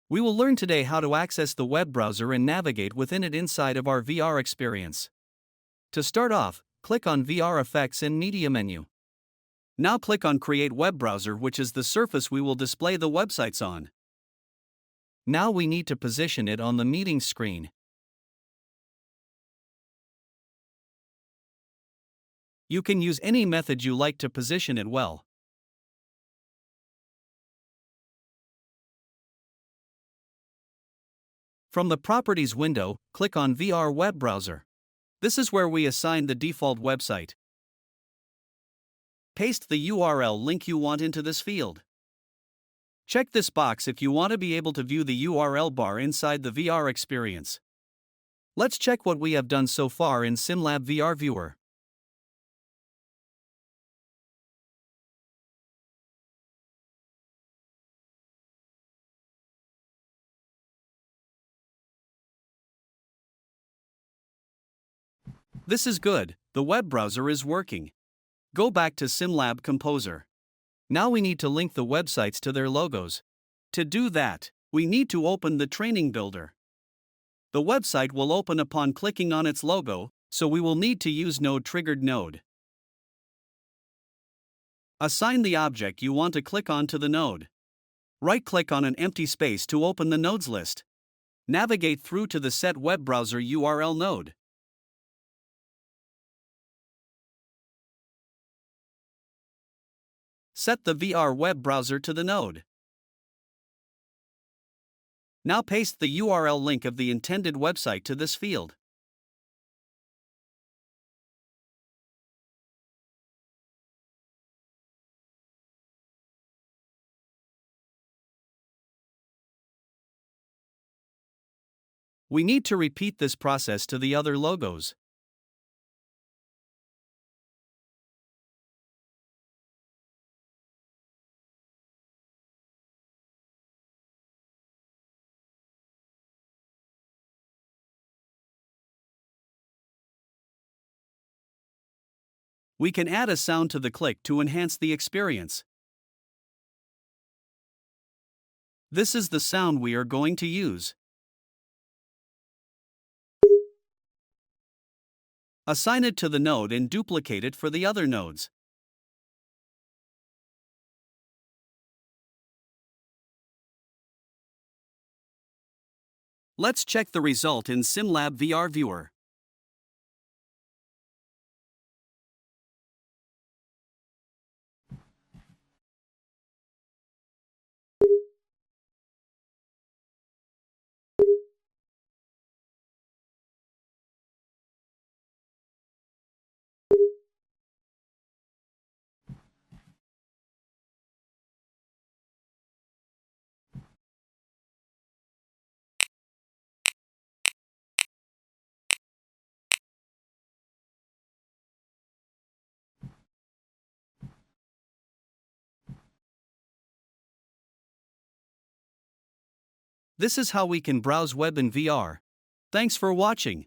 We will learn today how to access the web browser and navigate within it inside of our VR experience. To start off, click on VR Effects in Media menu. Now click on Create Web Browser, which is the surface we will display the websites on. Now we need to position it on the meeting screen. You can use any method you like to position it well. From the Properties window, click on VR Web Browser. This is where we assign the default website. Paste the URL link you want into this field. Check this box if you want to be able to view the URL bar inside the VR experience. Let's check what we have done so far in SimLab VR Viewer. This is good, the web browser is working. Go back to SimLab Composer. Now we need to link the websites to their logos. To do that, we need to open the training builder. The website will open upon clicking on its logo, so we will need to use node-triggered node. Assign the object you want to click on to the node. Right-click on an empty space to open the nodes list. Navigate through to the Set Web Browser URL node. Set the VR web browser to the node. Now paste the URL link of the intended website to this field. We need to repeat this process to the other logos. We can add a sound to the click to enhance the experience. This is the sound we are going to use. Assign it to the node and duplicate it for the other nodes. Let's check the result in SimLab VR Viewer. This is how we can browse web in VR. Thanks for watching.